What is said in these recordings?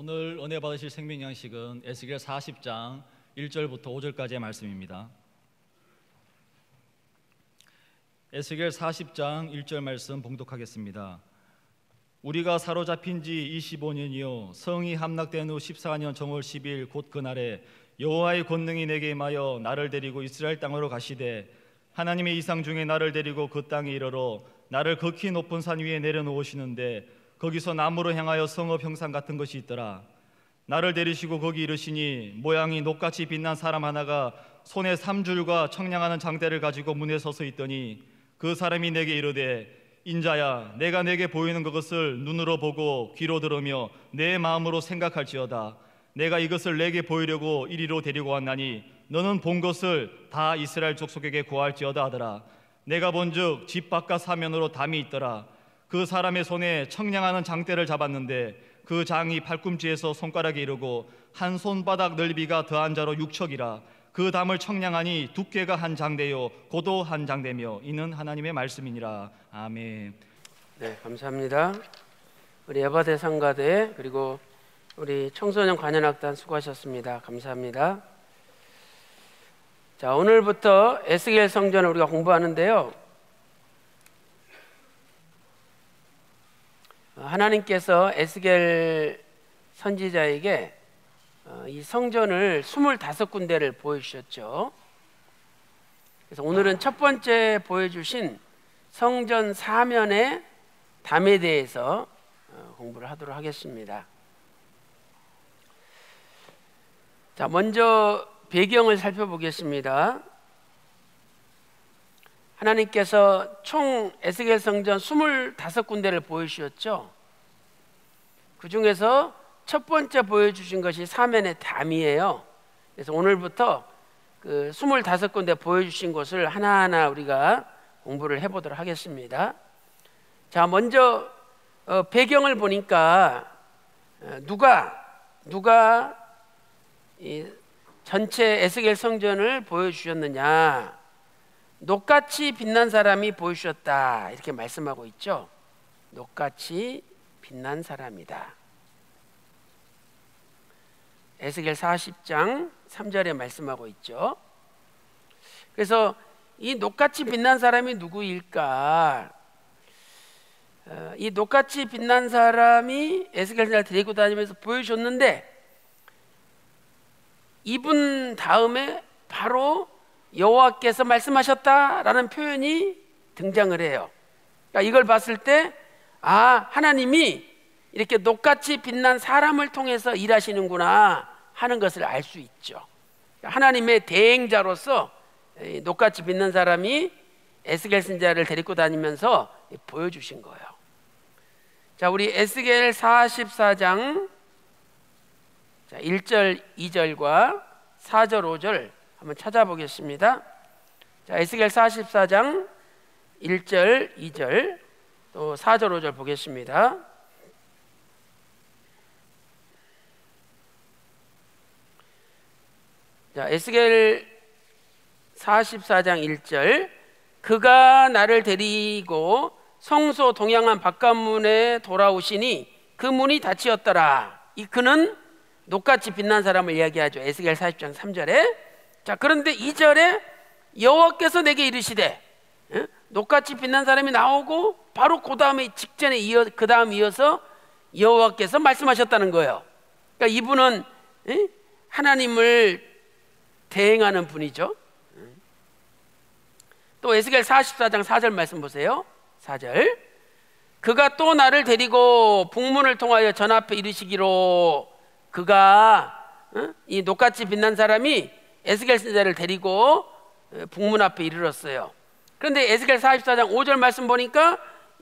오늘 은혜 받으실 생명 양식은 에스겔 40장 1절부터 5절까지의 말씀입니다. 에스겔 40장 1절 말씀 봉독하겠습니다. 우리가 사로잡힌 지 25년이요 성이 함락된 후 14년 정월 10일 곧 그날에 여호와의 권능이 내게 임하여 나를 데리고 이스라엘 땅으로 가시되 하나님의 이상 중에 나를 데리고 그 땅에 이르러 나를 극히 높은 산 위에 내려놓으시는데 거기서 나무로 향하여 성읍 형상 같은 것이 있더라. 나를 데리시고 거기 이르시니 모양이 녹같이 빛난 사람 하나가 손에 3줄과 청량하는 장대를 가지고 문에 서서 있더니 그 사람이 내게 이르되 인자야 내가 내게 보이는 그것을 눈으로 보고 귀로 들으며 내 마음으로 생각할지어다. 내가 이것을 내게 보이려고 이리로 데리고 왔나니 너는 본 것을 다 이스라엘 족속에게 고할지어다 하더라. 내가 본즉 집 바깥 사면으로 담이 있더라. 그 사람의 손에 청량하는 장대를 잡았는데 그 장이 팔꿈치에서 손가락에 이르고 한 손바닥 넓이가 더한 자로 6척이라. 그 담을 청량하니 두께가 한 장대요 고도 한 장대며 이는 하나님의 말씀이니라. 아멘. 네, 감사합니다. 우리 예바대 상가대 그리고 우리 청소년 관현악단 수고하셨습니다. 감사합니다. 자, 오늘부터 에스겔 성전을 우리가 공부하는데요. 하나님께서 에스겔 선지자에게 이 성전을 25군데를 보여주셨죠. 그래서 오늘은 첫 번째 보여주신 성전 사면의 담에 대해서 공부를 하도록 하겠습니다. 자, 먼저 배경을 살펴보겠습니다. 하나님께서 총 에스겔 성전 25군데를 보여주셨죠. 그 중에서 첫 번째 보여주신 것이 사면의 담이에요. 그래서 오늘부터 그 25군데 보여주신 것을 하나하나 우리가 공부를 해보도록 하겠습니다. 자, 먼저 배경을 보니까 누가 이 전체 에스겔 성전을 보여주셨느냐? 녹같이 빛난 사람이 보여주셨다 이렇게 말씀하고 있죠. 녹같이 빛난 사람이다. 에스겔 40장 3절에 말씀하고 있죠. 그래서 이 녹같이 빛난 사람이 누구일까? 이 녹같이 빛난 사람이 에스겔을 데리고 다니면서 보여줬는데 이분 다음에 바로 여호와께서 말씀하셨다라는 표현이 등장을 해요. 그러니까 이걸 봤을 때 하나님이 이렇게 녹같이 빛난 사람을 통해서 일하시는구나 하는 것을 알 수 있죠. 하나님의 대행자로서 녹같이 빛난 사람이 에스겔 선지자를 데리고 다니면서 보여주신 거예요. 자, 우리 에스겔 44장 1절 2절과 4절 5절 한번 찾아보겠습니다. 자, 에스겔 44장 1절 2절 또 4절 5절 보겠습니다. 자, 에스겔 44장 1절 그가 나를 데리고 성소 동양한 바깥문에 돌아오시니 그 문이 닫히었더라. 이 그는 녹같이 빛난 사람을 이야기하죠. 에스겔 40장 3절에. 자, 그런데 2절에 여호와께서 내게 이르시되 녹같이 빛난 사람이 나오고 바로 그 다음에 직전에 그 다음 이어서 여호와께서 말씀하셨다는 거예요. 그러니까 이분은 하나님을 대행하는 분이죠. 또 에스겔 44장 4절 말씀 보세요. 4절 그가 또 나를 데리고 북문을 통하여 전 앞에 이르시기로 그가 이 녹같이 빛난 사람이 에스겔 선지자를 데리고 북문 앞에 이르렀어요. 그런데 에스겔 44장 5절 말씀 보니까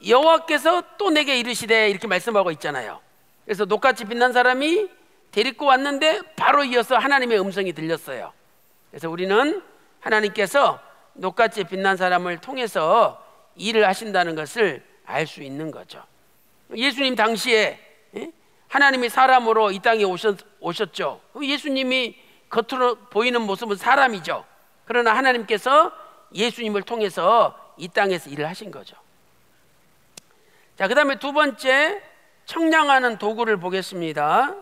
여호와께서 또 내게 이르시되 이렇게 말씀하고 있잖아요. 그래서 녹같이 빛난 사람이 데리고 왔는데 바로 이어서 하나님의 음성이 들렸어요. 그래서 우리는 하나님께서 녹같이 빛난 사람을 통해서 일을 하신다는 것을 알 수 있는 거죠. 예수님 당시에 하나님이 사람으로 이 땅에 오셨죠. 예수님이 겉으로 보이는 모습은 사람이죠. 그러나 하나님께서 예수님을 통해서 이 땅에서 일을 하신 거죠. 자, 그 다음에 두 번째 청량하는 도구를 보겠습니다.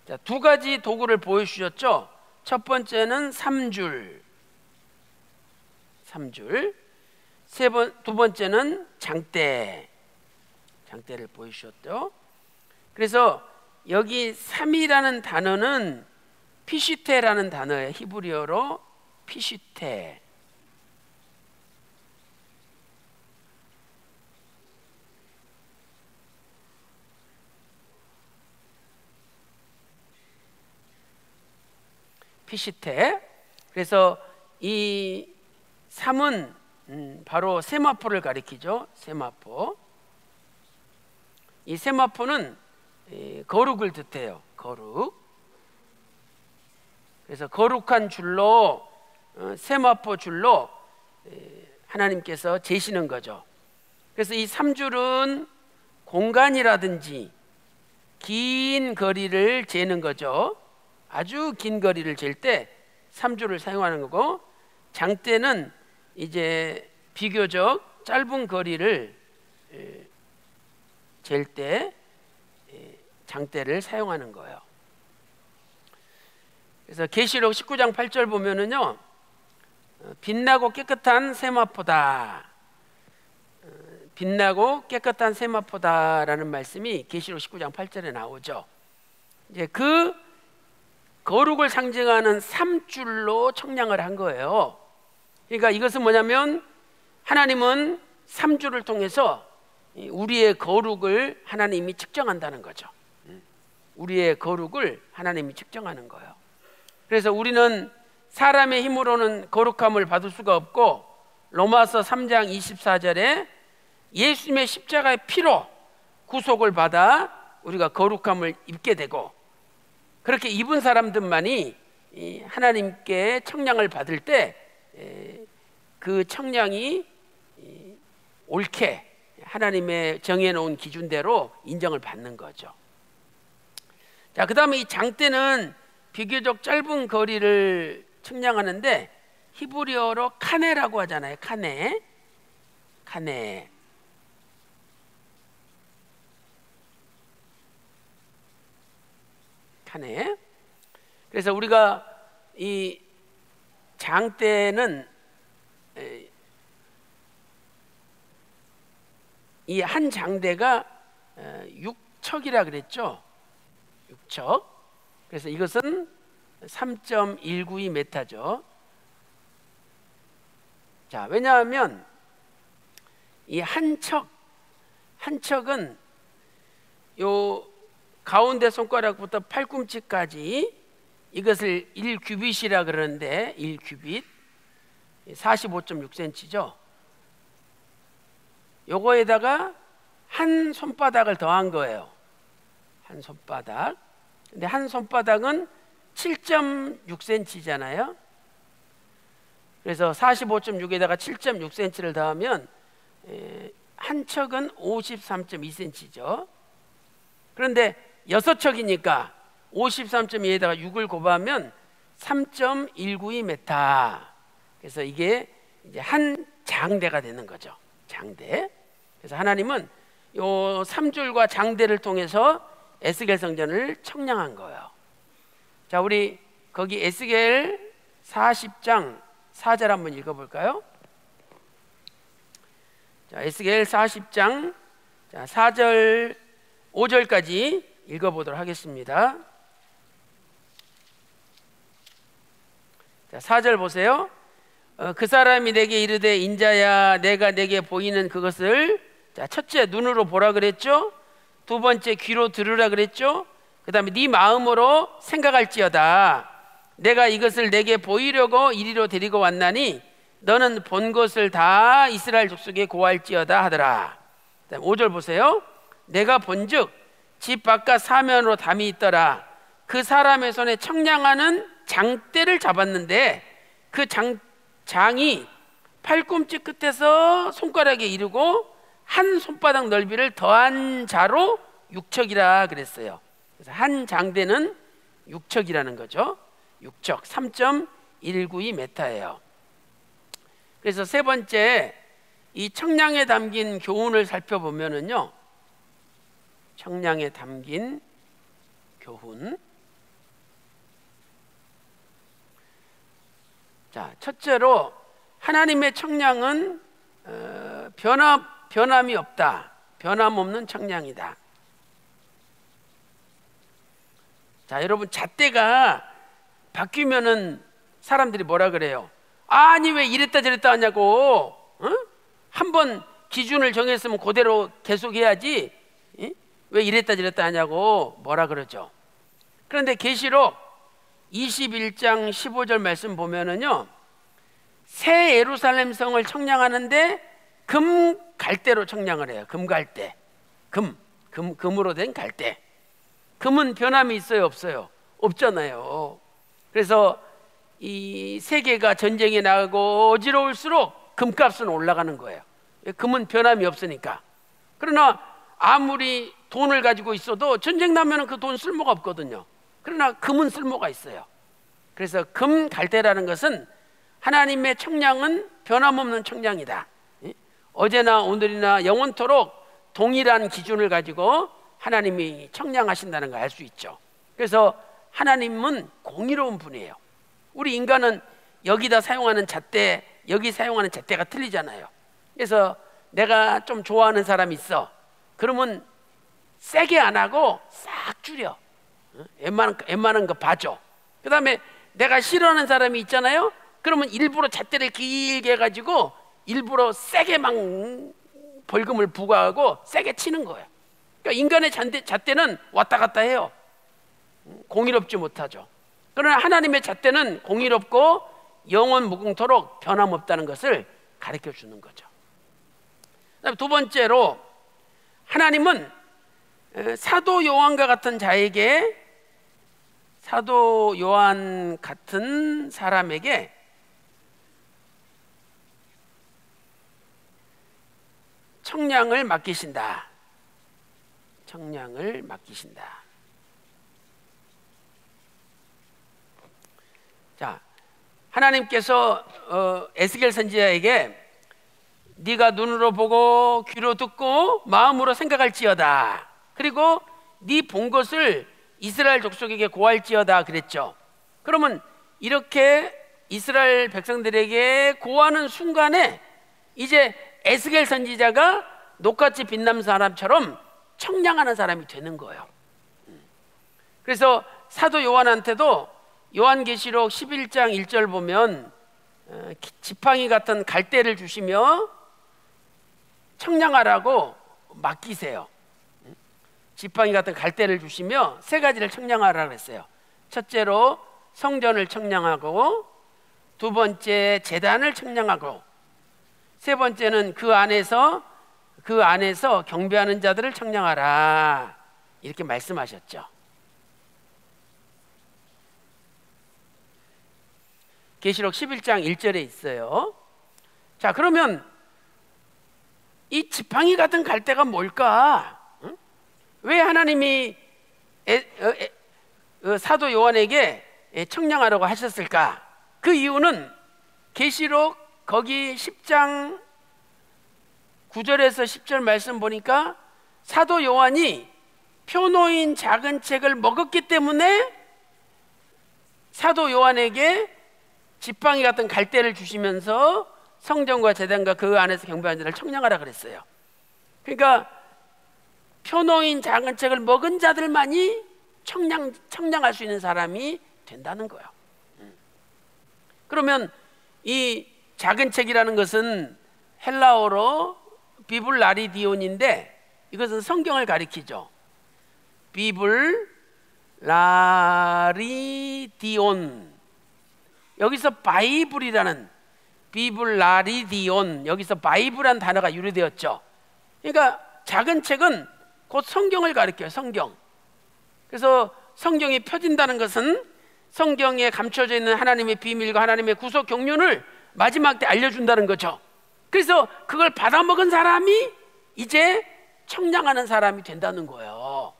자, 두 가지 도구를 보여주셨죠. 첫 번째는 3줄, 두 번째는 장대를 보여주셨죠. 그래서 여기 3이라는 단어는 피시테라는 단어예요. 히브리어로 피시테. 피시테. 그래서 이 3은 바로 세마포를 가리키죠. 세마포. 이 세마포는 거룩을 뜻해요. 거룩. 그래서 거룩한 줄로, 세마포 줄로 하나님께서 재시는 거죠. 그래서 이 3줄은 공간이라든지 긴 거리를 재는 거죠. 아주 긴 거리를 잴 때 3줄을 사용하는 거고, 장대는 이제 비교적 짧은 거리를 잴 때 장대를 사용하는 거예요. 그래서 계시록 19장 8절 보면은요, 빛나고 깨끗한 세마포다, 빛나고 깨끗한 세마포다라는 말씀이 계시록 19장 8절에 나오죠. 이제 그 거룩을 상징하는 3줄로 청량을 한 거예요. 그러니까 이것은 뭐냐면 하나님은 3줄을 통해서 우리의 거룩을 하나님이 측정한다는 거죠. 우리의 거룩을 하나님이 측정하는 거예요. 그래서 우리는 사람의 힘으로는 거룩함을 받을 수가 없고, 로마서 3장 24절에 예수님의 십자가의 피로 구속을 받아 우리가 거룩함을 입게 되고, 그렇게 입은 사람들만이 하나님께 청량을 받을 때 그 청량이 옳게 하나님의 정해놓은 기준대로 인정을 받는 거죠. 자, 그 다음에 이 장대는 비교적 짧은 거리를 측량하는데 히브리어로 카네라고 하잖아요. 카네. 그래서 우리가 이 장대는 이 한 장대가 6척이라 그랬죠. 6척. 그래서 이것은 3.192m죠. 자, 왜냐하면 이 한 척은 요 가운데 손가락부터 팔꿈치까지 이것을 1규빗이라 그러는데, 1규빗 45.6cm죠. 요거에다가 한 손바닥을 더한 거예요. 한 손바닥. 근데 한 손바닥은 7.6cm잖아요. 그래서 45.6에다가 7.6cm를 더하면 한 척은 53.2cm죠. 그런데 6척이니까 53.2에다가 6을 곱하면 3.192m. 그래서 이게 이제 한 장대가 되는 거죠. 장대. 그래서 하나님은 요 3줄과 장대를 통해서 에스겔 성전을 청량한 거예요. 자, 우리 거기 에스겔 40장 4절 한번 읽어볼까요? 자, 에스겔 40장 4절 5절까지 읽어보도록 하겠습니다. 자, 4절 보세요. 그 사람이 내게 이르되 인자야, 내가 내게 보이는 그것을, 자, 첫째 눈으로 보라 그랬죠. 두 번째 귀로 들으라 그랬죠. 그 다음에 네 마음으로 생각할지어다. 내가 이것을 내게 보이려고 이리로 데리고 왔나니 너는 본 것을 다 이스라엘 족속에 고할지어다 하더라. 그 다음에 5절 보세요. 내가 본즉 집 바깥 사면으로 담이 있더라. 그 사람의 손에 청량하는 장대를 잡았는데 그 장이 팔꿈치 끝에서 손가락에 이르고 한 손바닥 넓이를 더한 자로 6척이라 그랬어요. 그래서 한 장대는 6척이라는 거죠. 6척 3.192m예요. 그래서 세 번째, 이 청량에 담긴 교훈을 살펴보면은요, 청량에 담긴 교훈. 자, 첫째로 하나님의 청량은 변함이 없다. 변함없는 청량이다. 자, 여러분, 잣대가 바뀌면은 사람들이 뭐라 그래요? 아니, 왜 이랬다 저랬다 하냐고. 한번 기준을 정했으면 그대로 계속해야지. 왜 이랬다 저랬다 하냐고 뭐라 그러죠. 그런데 계시록 21장 15절 말씀 보면은요, 새 예루살렘 성을 청량하는데 금 갈대로 청량을 해요. 금 갈대. 금으로 된 갈대. 금은 변함이 있어요, 없어요? 없잖아요. 그래서 이 세계가 전쟁에 나가고 어지러울수록 금값은 올라가는 거예요. 금은 변함이 없으니까. 그러나 아무리 돈을 가지고 있어도 전쟁 나면 그 돈 쓸모가 없거든요. 그러나 금은 쓸모가 있어요. 그래서 금 갈대라는 것은 하나님의 청량은 변함없는 청량이다. 어제나 오늘이나 영원토록 동일한 기준을 가지고 하나님이 청량하신다는 걸 알 수 있죠. 그래서 하나님은 공의로운 분이에요. 우리 인간은 여기다 사용하는 잣대, 여기 사용하는 잣대가 틀리잖아요. 그래서 내가 좀 좋아하는 사람이 있어. 그러면 세게 안 하고 싹 줄여. 웬만한 거 봐줘. 그 다음에 내가 싫어하는 사람이 있잖아요. 그러면 일부러 잣대를 길게 해가지고 일부러 세게 막 벌금을 부과하고 세게 치는 거예요. 그러니까 인간의 잣대는 왔다 갔다 해요. 공의롭지 못하죠. 그러나 하나님의 잣대는 공의롭고 영원 무궁토록 변함없다는 것을 가르쳐 주는 거죠. 그다음에 두 번째로 하나님은 사도 요한과 같은 자에게, 사도 요한 같은 사람에게 청량을 맡기신다. 청량을 맡기신다. 자, 하나님께서 에스겔 선지자에게 네가 눈으로 보고 귀로 듣고 마음으로 생각할지어다. 그리고 네 본 것을 이스라엘 족속에게 고할지어다 그랬죠. 그러면 이렇게 이스라엘 백성들에게 고하는 순간에 이제 에스겔 선지자가 녹같이 빛나는 사람처럼 청량하는 사람이 되는 거예요. 그래서 사도 요한한테도 요한계시록 11장 1절 보면 지팡이 같은 갈대를 주시며 청량하라고 맡기세요. 지팡이 같은 갈대를 주시며 세 가지를 청량하라고 했어요. 첫째로 성전을 청량하고, 두 번째 제단을 청량하고, 세 번째는 그 안에서 경배하는 자들을 청량하라, 이렇게 말씀하셨죠. 계시록 11장 1절에 있어요. 자, 그러면 이 지팡이 같은 갈대가 뭘까? 왜 하나님이 사도 요한에게 청량하라고 하셨을까? 그 이유는 계시록 거기 10장 9절에서 10절 말씀 보니까 사도 요한이 표놓인 작은 책을 먹었기 때문에 사도 요한에게 지팡이 같은 갈대를 주시면서 성전과 제단과 그 안에서 경배하는 자를 청량하라 그랬어요. 그러니까 표놓인 작은 책을 먹은 자들만이 청량할 수 있는 사람이 된다는 거예요. 그러면 이 작은 책이라는 것은 헬라어로 비블라리디온인데 이것은 성경을 가리키죠. 비블라리디온, 여기서 바이블이라는, 비블라리디온, 여기서 바이블이라는 단어가 유래되었죠. 그러니까 작은 책은 곧 성경을 가리켜요. 성경. 그래서 성경이 펴진다는 것은 성경에 감춰져 있는 하나님의 비밀과 하나님의 구속 경륜을 마지막 때 알려준다는 거죠. 그래서 그걸 받아먹은 사람이 이제 청량하는 사람이 된다는 거예요.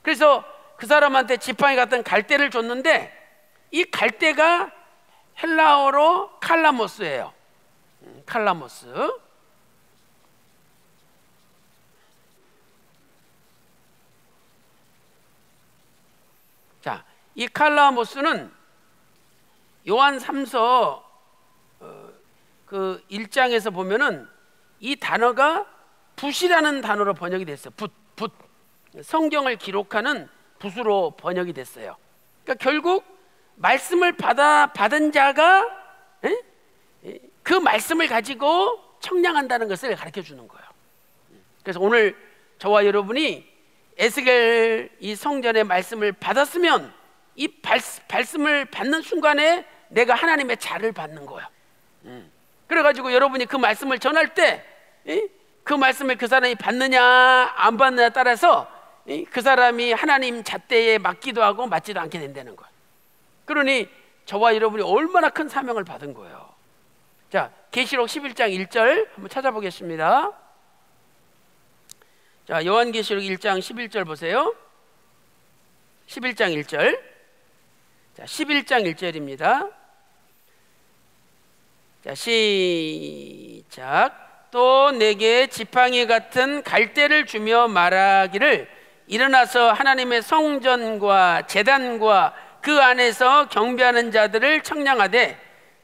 그래서 그 사람한테 지팡이 같은 갈대를 줬는데 이 갈대가 헬라어로 칼라모스예요. 칼라모스. 자, 이 칼라모스는 요한 3서 그 1장에서 보면은 이 단어가 붓이라는 단어로 번역이 됐어요. 붓. 성경을 기록하는 붓으로 번역이 됐어요. 그러니까 결국 말씀을 받은 자가 그 말씀을 가지고 청량한다는 것을 가르쳐 주는 거예요. 그래서 오늘 저와 여러분이 에스겔 이 성전의 말씀을 받았으면 이 말씀을 받는 순간에 내가 하나님의 자를 받는 거야. 그래가지고 여러분이 그 말씀을 전할 때 그 말씀을 그 사람이 받느냐 안 받느냐에 따라서 그 사람이 하나님 잣대에 맞기도 하고 맞지도 않게 된다는 거야. 그러니 저와 여러분이 얼마나 큰 사명을 받은 거예요. 자, 계시록 11장 1절 한번 찾아보겠습니다. 자, 요한계시록 1장 11절 보세요. 11장 1절. 자, 11장 1절입니다. 자, 시작. 또 내게 지팡이 같은 갈대를 주며 말하기를 일어나서 하나님의 성전과 제단과 그 안에서 경배하는 자들을 청량하되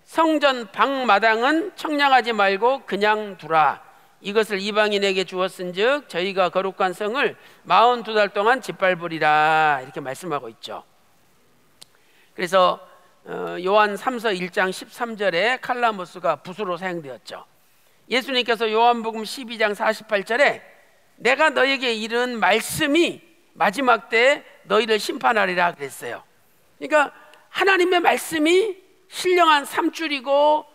성전 방마당은 청량하지 말고 그냥 두라. 이것을 이방인에게 주었은즉 저희가 거룩한 성을 42달 동안 짓밟으리라. 이렇게 말씀하고 있죠. 그래서 요한 3서 1장 13절에 칼라모스가 붓으로 사용되었죠. 예수님께서 요한복음 12장 48절에 내가 너에게 이른 말씀이 마지막 때에 너희를 심판하리라 그랬어요. 그러니까 하나님의 말씀이 신령한 삼줄이고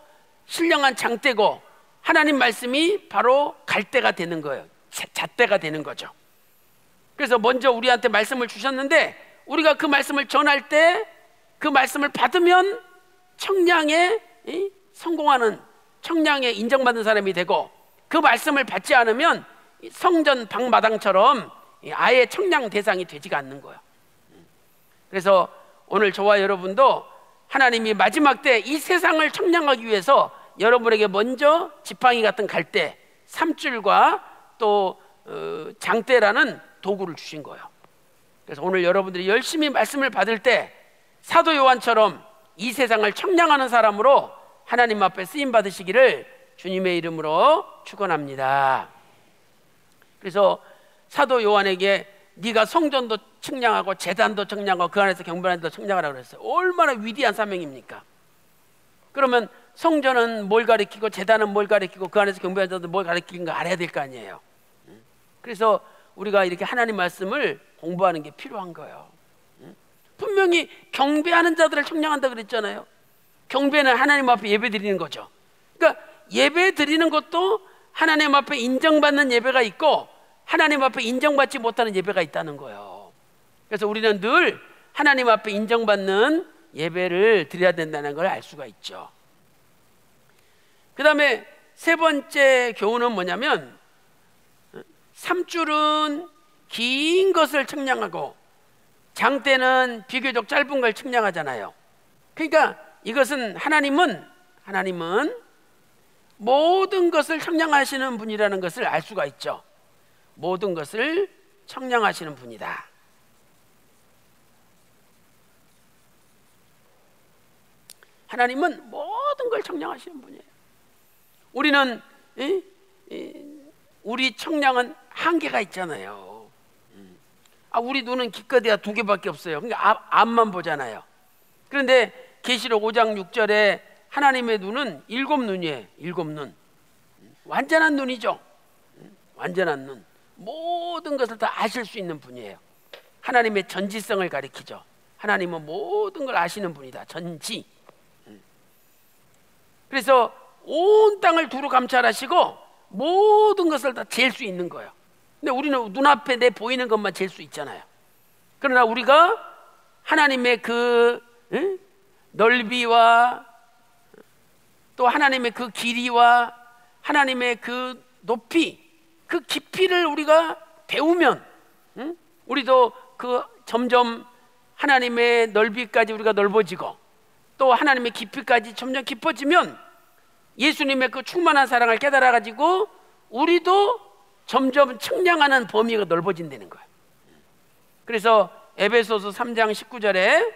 신령한 장대고 하나님 말씀이 바로 갈대가 되는 거예요. 잣대가 되는 거죠. 그래서 먼저 우리한테 말씀을 주셨는데 우리가 그 말씀을 전할 때 그 말씀을 받으면 청량에 성공하는, 청량에 인정받는 사람이 되고, 그 말씀을 받지 않으면 성전 방마당처럼 아예 청량 대상이 되지가 않는 거예요. 그래서 오늘 저와 여러분도 하나님이 마지막 때 이 세상을 청량하기 위해서 여러분에게 먼저 지팡이 같은 갈대, 삼줄과 또 장대라는 도구를 주신 거예요. 그래서 오늘 여러분들이 열심히 말씀을 받을 때 사도 요한처럼 이 세상을 청량하는 사람으로 하나님 앞에 쓰임 받으시기를 주님의 이름으로 축원합니다. 그래서 사도 요한에게 네가 성전도 청량하고 제단도 청량하고 그 안에서 경배하는 데도 청량하라고 그랬어요. 얼마나 위대한 사명입니까? 그러면 성전은 뭘 가리키고 제단은 뭘 가리키고 그 안에서 경배하는 데도 뭘 가리키는가 알아야 될 거 아니에요. 그래서 우리가 이렇게 하나님 말씀을 공부하는 게 필요한 거예요. 분명히 경배하는 자들을 청량한다 그랬잖아요. 경배는 하나님 앞에 예배 드리는 거죠. 그러니까 예배 드리는 것도 하나님 앞에 인정받는 예배가 있고 하나님 앞에 인정받지 못하는 예배가 있다는 거예요. 그래서 우리는 늘 하나님 앞에 인정받는 예배를 드려야 된다는 걸 알 수가 있죠. 그 다음에 세 번째 교훈은 뭐냐면, 삼줄은 긴 것을 청량하고 장대는 비교적 짧은 걸 청량하잖아요. 그러니까 이것은 하나님은 모든 것을 청량하시는 분이라는 것을 알 수가 있죠. 모든 것을 청량하시는 분이다. 하나님은 모든 걸 청량하시는 분이에요. 우리는 우리 청량은 한계가 있잖아요. 우리 눈은 기껏해야 2개밖에 없어요. 그러니까 앞만 보잖아요. 그런데 계시록 5장 6절에 하나님의 눈은 7눈이에요. 7눈. 완전한 눈이죠. 완전한 눈. 모든 것을 다 아실 수 있는 분이에요. 하나님의 전지성을 가리키죠. 하나님은 모든 걸 아시는 분이다. 전지. 그래서 온 땅을 두루 감찰하시고 모든 것을 다 잴 수 있는 거예요. 근데 우리는 눈앞에 내 보이는 것만 잴 수 있잖아요. 그러나 우리가 하나님의 그 넓이와 또 하나님의 그 길이와 하나님의 그 높이, 그 깊이를 우리가 배우면 우리도 그 점점 하나님의 넓이까지 우리가 넓어지고 또 하나님의 깊이까지 점점 깊어지면 예수님의 그 충만한 사랑을 깨달아 가지고 우리도 점점 청량하는 범위가 넓어진다는 거예요. 그래서 에베소서 3장 19절에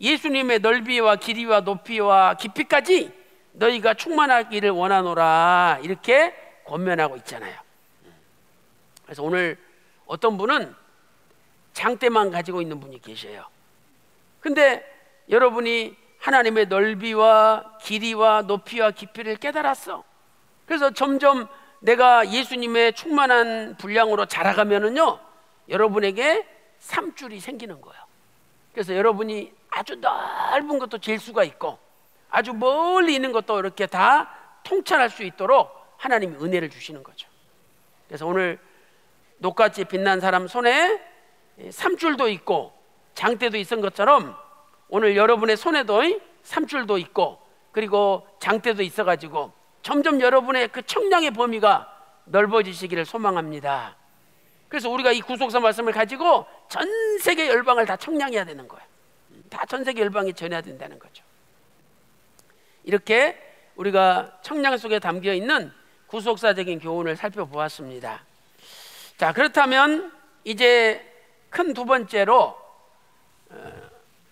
예수님의 넓이와 길이와 높이와 깊이까지 너희가 충만하기를 원하노라 이렇게 권면하고 있잖아요. 그래서 오늘 어떤 분은 장대만 가지고 있는 분이 계셔요. 근데 여러분이 하나님의 넓이와 길이와 높이와 깊이를 깨달았어. 그래서 점점 내가 예수님의 충만한 분량으로 자라가면은요, 여러분에게 삼줄이 생기는 거예요. 그래서 여러분이 아주 넓은 것도 질 수가 있고 아주 멀리 있는 것도 이렇게 다 통찰할 수 있도록 하나님이 은혜를 주시는 거죠. 그래서 오늘 녹같이 빛난 사람 손에 삼줄도 있고 장대도 있은 것처럼 오늘 여러분의 손에도 삼줄도 있고 그리고 장대도 있어가지고 점점 여러분의 그 청량의 범위가 넓어지시기를 소망합니다. 그래서 우리가 이 구속사 말씀을 가지고 전 세계 열방을 다 청량해야 되는 거예요. 다 전 세계 열방에 전해야 된다는 거죠. 이렇게 우리가 청량 속에 담겨 있는 구속사적인 교훈을 살펴보았습니다. 자, 그렇다면 이제 큰 두 번째로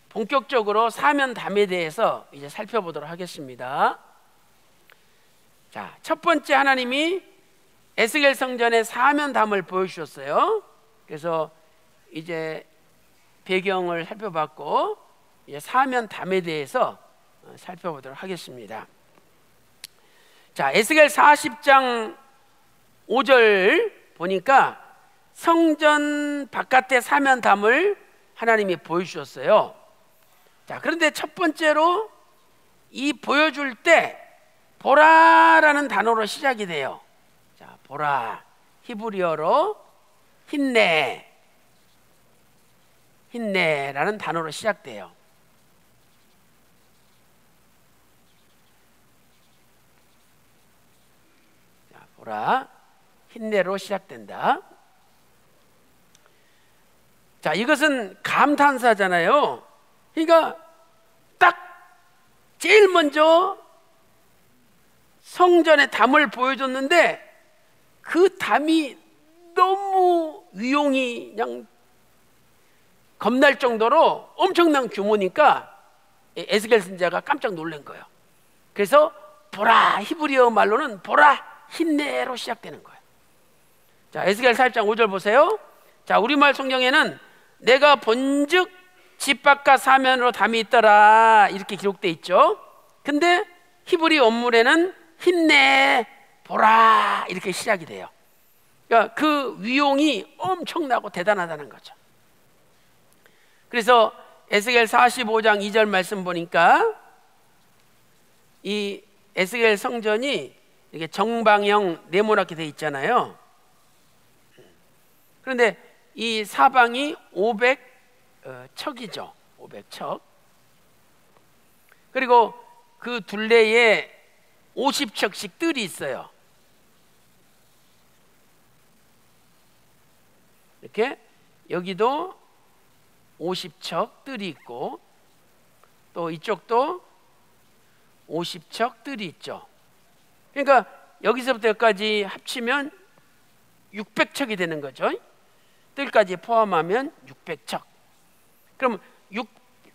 본격적으로 사면담에 대해서 이제 살펴보도록 하겠습니다. 자, 첫 번째 하나님이 에스겔 성전의 사면담을 보여주셨어요. 그래서 이제 배경을 살펴봤고 이제 사면담에 대해서 살펴보도록 하겠습니다. 자, 에스겔 40장 5절 보니까 성전 바깥의 사면담을 하나님이 보여주셨어요. 자, 그런데 첫 번째로 이 보여줄 때 보라라는 단어로 시작이 돼요. 자, 보라, 히브리어로 힌네라는 단어로 시작돼요. 자, 보라, 힌네로 시작된다. 자, 이것은 감탄사잖아요. 그러니까 딱 제일 먼저 성전의 담을 보여줬는데 그 담이 너무 위용이 그냥 겁날 정도로 엄청난 규모니까 에스겔 선지자가 깜짝 놀란 거예요. 그래서 보라, 히브리어 말로는 보라, 힌네로 시작되는 거예요. 자, 에스겔 4장 5절 보세요. 자, 우리말 성경에는 내가 본즉 집 바깥 사면으로 담이 있더라 이렇게 기록되어 있죠. 근데 히브리 원문에는 힌네, 보라 이렇게 시작이 돼요. 그러니까 그 위용이 엄청나고 대단하다는 거죠. 그래서 에스겔 45장 2절 말씀 보니까 이 에스겔 성전이 이렇게 정방형 네모나게 돼 있잖아요. 그런데 이 사방이 500척이죠. 500척. 그리고 그 둘레에 50척씩 뜰이 있어요. 이렇게 여기도 50척 뜰이 있고 또 이쪽도 50척 뜰이 있죠. 그러니까 여기서부터 여기까지 합치면 600척이 되는 거죠. 뜰까지 포함하면 600척. 그럼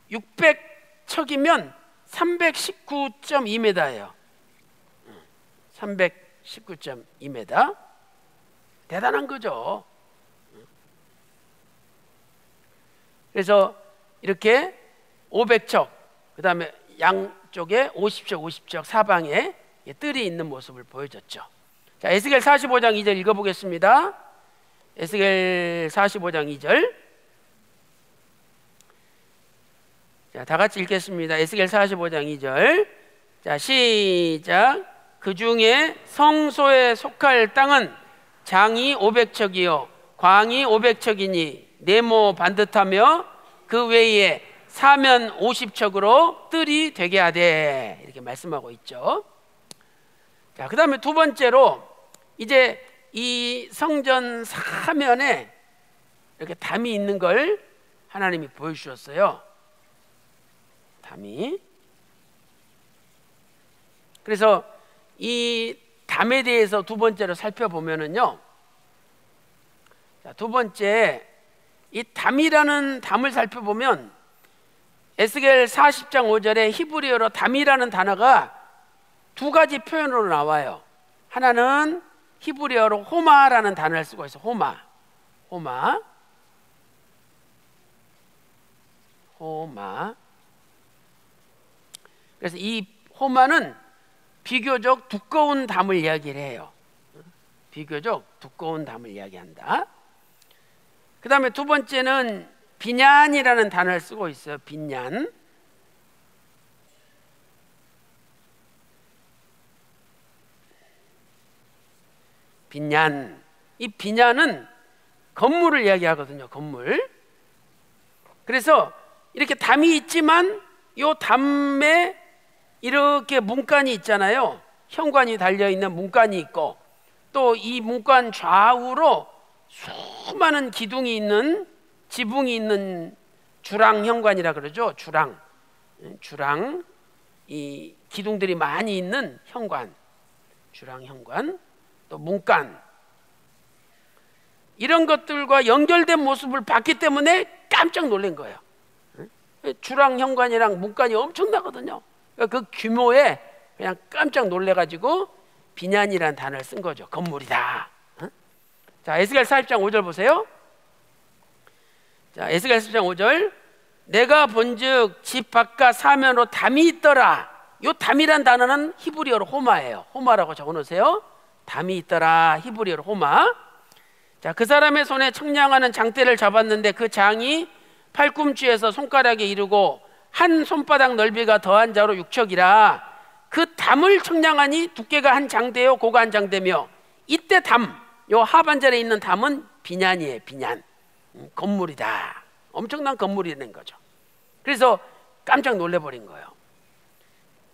600척이면 319.2m예요. 319.2m. 대단한 거죠. 그래서 이렇게 500척, 그 다음에 양쪽에 50척, 50척 사방에 뜰이 있는 모습을 보여줬죠. 자, 에스겔 45장 2절 읽어보겠습니다. 에스겔 45장 2절. 자, 다 같이 읽겠습니다. 에스겔 45장 2절. 자, 시작. 그 중에 성소에 속할 땅은 장이 500척이요 광이 500척이니 네모 반듯하며 그 외에 사면 50척으로 뜰이 되게 하되 이렇게 말씀하고 있죠. 자, 그 다음에 두 번째로 이제 이 성전 사면에 이렇게 담이 있는 걸 하나님이 보여주셨어요. 담이. 그래서 이 담에 대해서 두 번째로 살펴보면은요. 자, 두 번째 이 담이라는 담을 살펴보면 에스겔 40장 5절에 히브리어로 담이라는 단어가 두 가지 표현으로 나와요. 하나는 히브리어로 호마라는 단어를 쓰고 있어요. 호마. 그래서 이 호마는 비교적 두꺼운 담을 이야기를 해요. 비교적 두꺼운 담을 이야기한다. 그 다음에 두 번째는 빈얀이라는 단어를 쓰고 있어요. 빈얀. 이 빈얀은 건물을 이야기하거든요. 건물. 그래서 이렇게 담이 있지만 이 담에 이렇게 문간이 있잖아요. 현관이 달려있는 문간이 있고, 또 이 문간 좌우로 수많은 기둥이 있는, 지붕이 있는 주랑 현관이라 그러죠. 주랑, 이 기둥들이 많이 있는 현관, 주랑 현관, 또 문간, 이런 것들과 연결된 모습을 봤기 때문에 깜짝 놀란 거예요. 주랑 현관이랑 문간이 엄청나거든요. 그 규모에 그냥 깜짝 놀래가지고 빈얀이라는 단어를 쓴 거죠. 건물이다. 자, 에스겔 40장 5절 보세요. 자, 에스겔 40장 5절. 내가 본즉 집 바깥 사면으로 담이 있더라. 요 담이란 단어는 히브리어로 호마예요. 호마라고 적어놓으세요. 담이 있더라. 히브리어로 호마. 자, 그 사람의 손에 청량하는 장대를 잡았는데 그 장이 팔꿈치에서 손가락에 이르고 한 손바닥 넓이가 더한 자로 6척이라. 그 담을 청량하니 두께가 한 장대요 고가 한 장대며, 이때 담, 요 하반절에 있는 담은 빈얀이에요. 빈얀. 건물이다. 엄청난 건물이 된 거죠. 그래서 깜짝 놀래버린 거예요.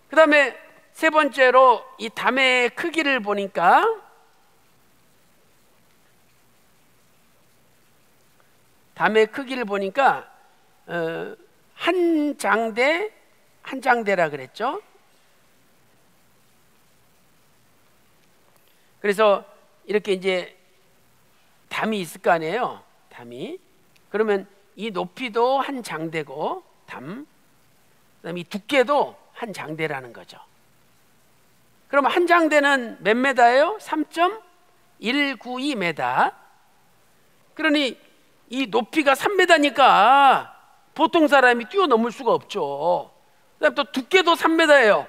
그 다음에 세 번째로 이 담의 크기를 보니까 한 장대라 그랬죠. 그래서 이렇게 이제 담이 있을 거 아니에요. 담이. 그러면 이 높이도 한 장대고 그다음에 이 두께도 한 장대라는 거죠. 그럼 한 장대는 몇 메다예요? 3.192m. 그러니 이 높이가 3m니까 보통 사람이 뛰어넘을 수가 없죠. 그다음 또 두께도 3m예요.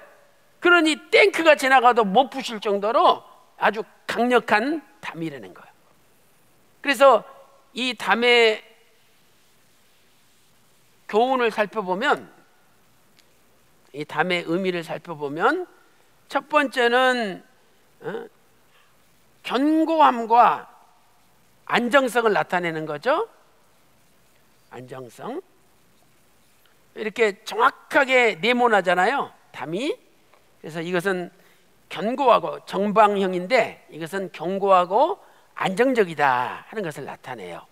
그러니 탱크가 지나가도 못 부실 정도로 아주 강력한 담이라는 거예요. 그래서 이 담의 교훈을 살펴보면, 이 담의 의미를 살펴보면, 첫 번째는 견고함과 안정성을 나타내는 거죠. 안정성. 이렇게 정확하게 네모나잖아요, 담이. 그래서 이것은 견고하고 정방형인데 이것은 견고하고 안정적이다 하는 것을 나타내요.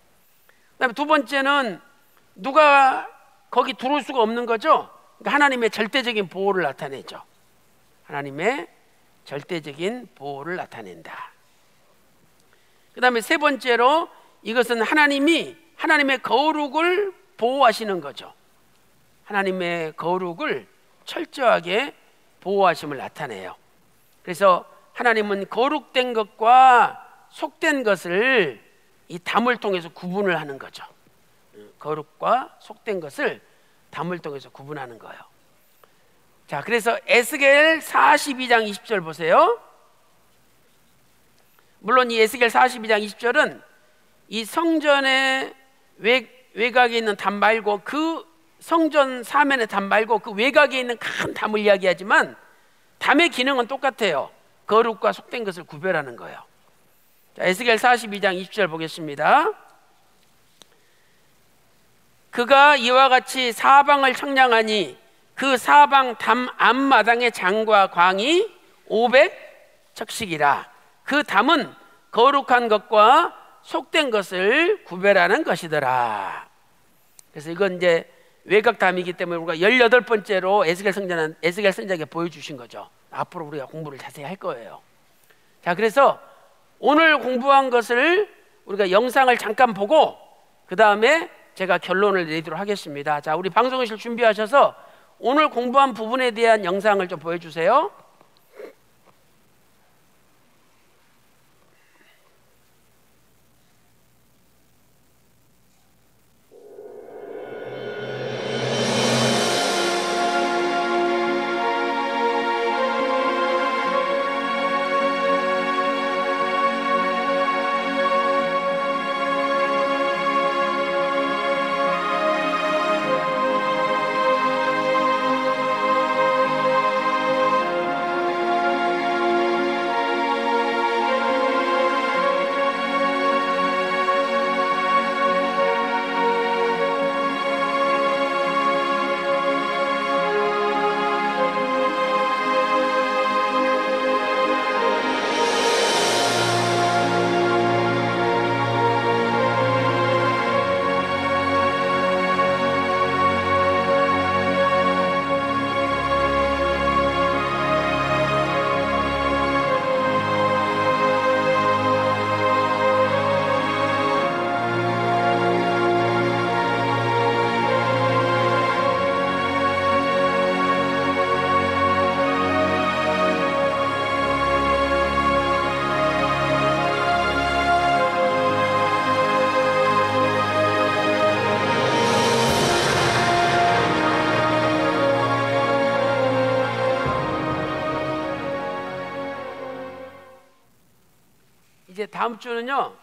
그다음에 두 번째는 누가 거기 들어올 수가 없는 거죠. 그러니까 하나님의 절대적인 보호를 나타내죠. 하나님의 절대적인 보호를 나타낸다. 그 다음에 세 번째로 이것은 하나님의 거룩을 보호하시는 거죠. 하나님의 거룩을 철저하게 보호하심을 나타내요. 그래서 하나님은 거룩된 것과 속된 것을 이 담을 통해서 구분을 하는 거죠. 거룩과 속된 것을 담을 통해서 구분하는 거예요. 자, 그래서 에스겔 42장 20절 보세요. 물론 이 에스겔 42장 20절은 이 성전의 외곽에 있는 담 말고, 그 성전 사면의 담 말고 그 외곽에 있는 큰 담을 이야기하지만 담의 기능은 똑같아요. 거룩과 속된 것을 구별하는 거예요. 자, 에스겔 42장 20절 보겠습니다. 그가 이와 같이 사방을 청량하니 그 사방 담 앞마당의 장과 광이 500척씩이라. 그 담은 거룩한 것과 속된 것을 구별하는 것이더라. 그래서 이건 이제 외곽담이기 때문에 우리가 18번째로 에스겔 선지자에게 보여주신 거죠. 앞으로 우리가 공부를 자세히 할 거예요. 자, 그래서 오늘 공부한 것을 우리가 영상을 잠깐 보고 그 다음에 제가 결론을 내도록 하겠습니다. 자, 우리 방송실 준비하셔서 오늘 공부한 부분에 대한 영상을 좀 보여주세요. 다음 주는요,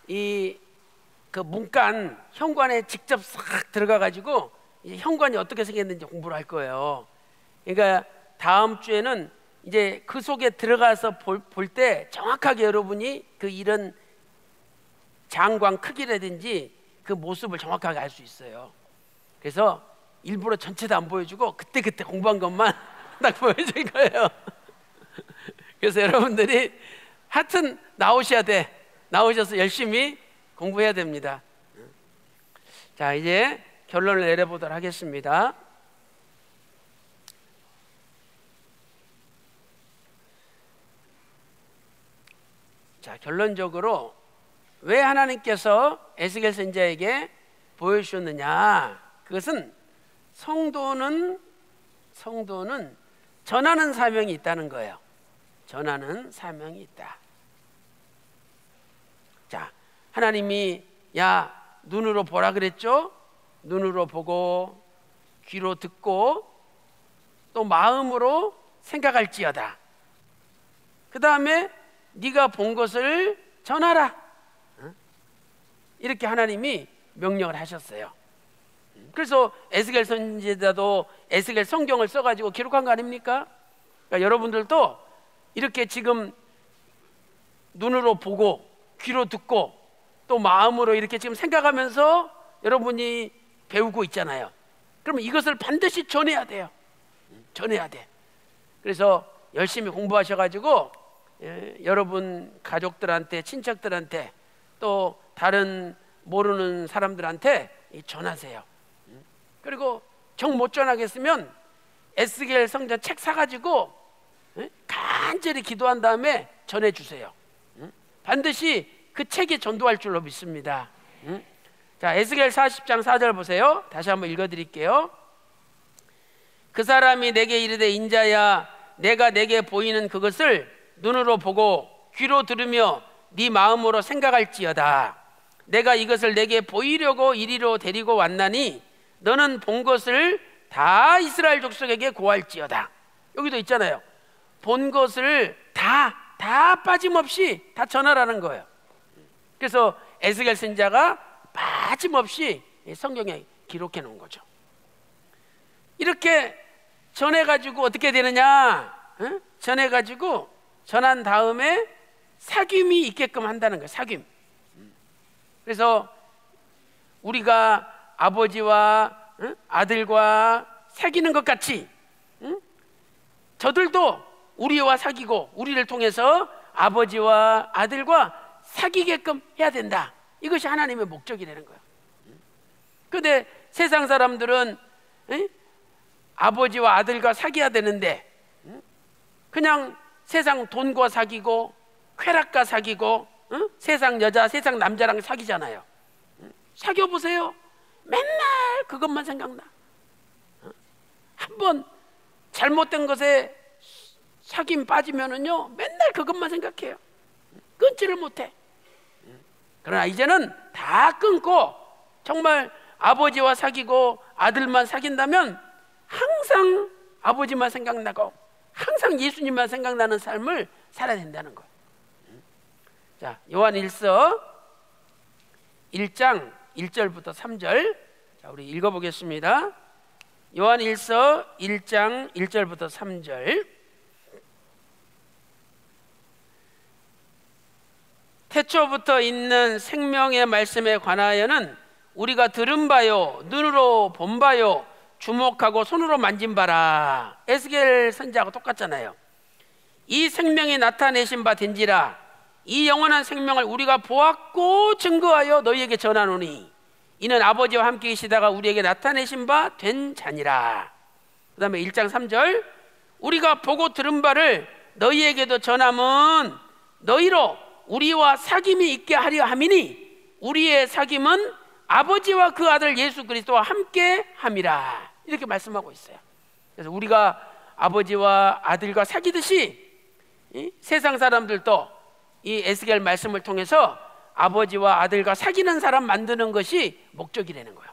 그 문간 현관에 직접 싹 들어가 가지고 이제 현관이 어떻게 생겼는지 공부를 할 거예요. 그러니까 다음 주에는 이제 그 속에 들어가서 볼 때 정확하게 여러분이 그 이런 장관 크기라든지 그 모습을 정확하게 알 수 있어요. 그래서 일부러 전체 다 안 보여주고 그때 공부한 것만 딱 보여줄 거예요. 그래서 여러분들이 하여튼 나오셔야 돼. 나오셔서 열심히 공부해야 됩니다. 자, 이제 결론을 내려보도록 하겠습니다. 자, 결론적으로 왜 하나님께서 에스겔 선지자에게 보여주셨느냐? 그것은 성도는 전하는 사명이 있다는 거예요. 전하는 사명이 있다. 자, 하나님이 야, 눈으로 보라 그랬죠? 눈으로 보고 귀로 듣고 또 마음으로 생각할지어다. 그 다음에 네가 본 것을 전하라. 이렇게 하나님이 명령을 하셨어요. 그래서 에스겔 선지자도 에스겔 성경을 써가지고 기록한 거 아닙니까? 그러니까 여러분들도 이렇게 지금 눈으로 보고 귀로 듣고 또 마음으로 이렇게 지금 생각하면서 여러분이 배우고 있잖아요. 그러면 이것을 반드시 전해야 돼요. 전해야 돼. 그래서 열심히 공부하셔가지고 여러분 가족들한테, 친척들한테 또 다른 모르는 사람들한테 전하세요. 그리고 정 못 전하겠으면 에스겔 성전 책 사가지고 간절히 기도한 다음에 전해주세요. 반드시 그 책이 전도할 줄로 믿습니다. 자, 에스겔 40장 4절 보세요. 다시 한번 읽어드릴게요. 그 사람이 내게 이르되 인자야, 내가 내게 보이는 그것을 눈으로 보고 귀로 들으며 네 마음으로 생각할지어다. 내가 이것을 내게 보이려고 이리로 데리고 왔나니 너는 본 것을 다 이스라엘 족속에게 고할지어다. 여기도 있잖아요. 본 것을 다 빠짐없이 다 전하라는 거예요. 그래서 에스겔 선지자가 빠짐없이 성경에 기록해 놓은 거죠. 이렇게 전해가지고 어떻게 되느냐? 전해가지고 전한 다음에 사귐이 있게끔 한다는 거예요. 사귐. 그래서 우리가 아버지와 아들과 사귀는 것 같이 저들도 우리와 사귀고 우리를 통해서 아버지와 아들과 사귀게끔 해야 된다. 이것이 하나님의 목적이라는 거예요. 그런데 세상 사람들은 아버지와 아들과 사귀어야 되는데 그냥 세상 돈과 사귀고 쾌락과 사귀고 세상 여자, 세상 남자랑 사귀잖아요. 사귀어보세요. 맨날 그것만 생각나. 한번 잘못된 것에 사귐 빠지면은요 맨날 그것만 생각해요. 끊지를 못해. 그러나 이제는 다 끊고 정말 아버지와 사귀고 아들만 사귄다면 항상 아버지만 생각나고 항상 예수님만 생각나는 삶을 살아야 된다는 거예요. 자, 요한일서 1장 1절부터 3절. 자, 우리 읽어보겠습니다. 요한일서 1장 1절부터 3절. 태초부터 있는 생명의 말씀에 관하여는 우리가 들은 바요, 눈으로 본 바요, 주목하고 손으로 만진 바라. 에스겔 선지자하고 똑같잖아요. 이 생명이 나타내신 바 된지라. 이 영원한 생명을 우리가 보았고 증거하여 너희에게 전하노니 이는 아버지와 함께 계시다가 우리에게 나타내신 바 된 자니라. 그 다음에 1장 3절. 우리가 보고 들은 바를 너희에게도 전함은 너희로 우리와 사귐이 있게 하려 함이니 우리의 사귐은 아버지와 그 아들 예수 그리스도와 함께 함이라. 이렇게 말씀하고 있어요. 그래서 우리가 아버지와 아들과 사귀듯이 세상 사람들도 이 에스겔 말씀을 통해서 아버지와 아들과 사귀는 사람 만드는 것이 목적이라는 거예요.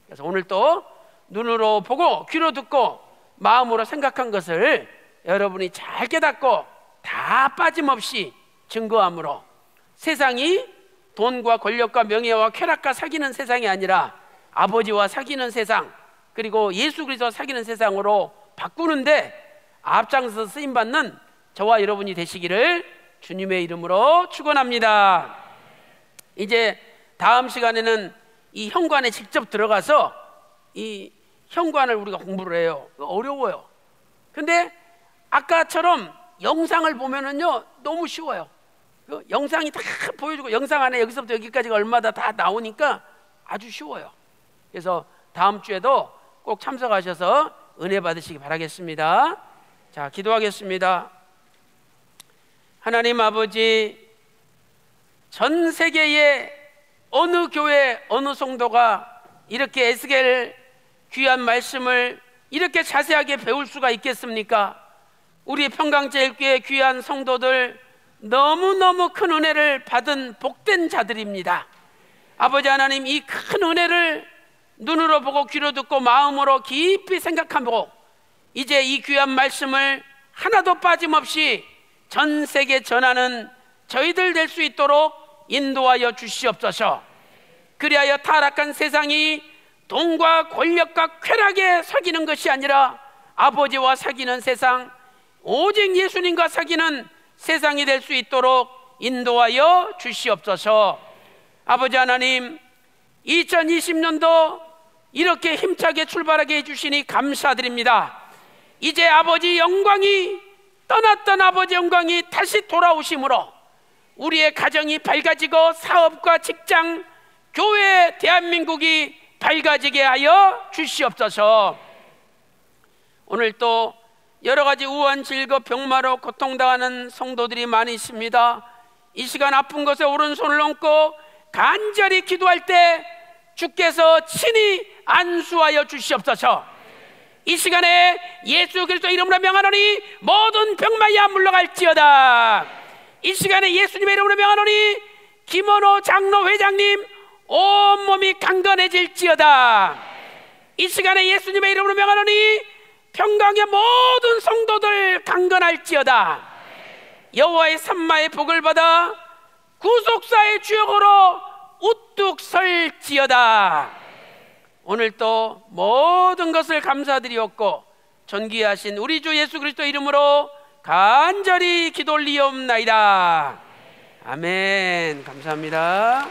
그래서 오늘 또 눈으로 보고 귀로 듣고 마음으로 생각한 것을 여러분이 잘 깨닫고 다 빠짐없이 증거함으로 세상이 돈과 권력과 명예와 쾌락과 사귀는 세상이 아니라 아버지와 사귀는 세상, 그리고 예수 그리스도와 사귀는 세상으로 바꾸는데 앞장서서 쓰임받는 저와 여러분이 되시기를 주님의 이름으로 축원합니다. 이제 다음 시간에는 이 현관에 직접 들어가서 이 현관을 우리가 공부를 해요. 어려워요. 근데 아까처럼 영상을 보면은요 너무 쉬워요. 영상이 다 보여주고 영상 안에 여기서부터 여기까지가 얼마다 다 나오니까 아주 쉬워요. 그래서 다음 주에도 꼭 참석하셔서 은혜 받으시기 바라겠습니다. 자, 기도하겠습니다. 하나님 아버지, 전 세계의 어느 교회, 어느 성도가 이렇게 에스겔 귀한 말씀을 이렇게 자세하게 배울 수가 있겠습니까? 우리 평강제일교회 귀한 성도들 너무너무 큰 은혜를 받은 복된 자들입니다. 아버지 하나님, 이 큰 은혜를 눈으로 보고 귀로 듣고 마음으로 깊이 생각하고 이제 이 귀한 말씀을 하나도 빠짐없이 전 세계 전하는 저희들 될 수 있도록 인도하여 주시옵소서. 그리하여 타락한 세상이 돈과 권력과 쾌락에 사귀는 것이 아니라 아버지와 사귀는 세상, 오직 예수님과 사귀는 세상이 될 수 있도록 인도하여 주시옵소서. 아버지 하나님, 2020년도 이렇게 힘차게 출발하게 해주시니 감사드립니다. 이제 아버지 영광이, 떠났던 아버지 영광이 다시 돌아오심으로 우리의 가정이 밝아지고 사업과 직장, 교회, 대한민국이 밝아지게 하여 주시옵소서. 오늘 또 여러 가지 우한, 질거, 병마로 고통당하는 성도들이 많이 있습니다. 이 시간 아픈 것에 오른손을 얹고 간절히 기도할 때 주께서 친히 안수하여 주시옵소서. 이 시간에 예수 그리스도 이름으로 명하노니 모든 병마야 물러갈지어다. 이 시간에 예수님의 이름으로 명하노니 김원호 장로 회장님 온몸이 강건해질지어다. 이 시간에 예수님의 이름으로 명하노니 평강의 모든 성도들 강건할지어다. 여호와의 산마의 복을 받아 구속사의 주역으로 우뚝 설지어다. 오늘 또 모든 것을 감사드리옵고 존귀하신 우리 주 예수 그리스도 이름으로 간절히 기도 올리옵나이다. 아멘. 감사합니다.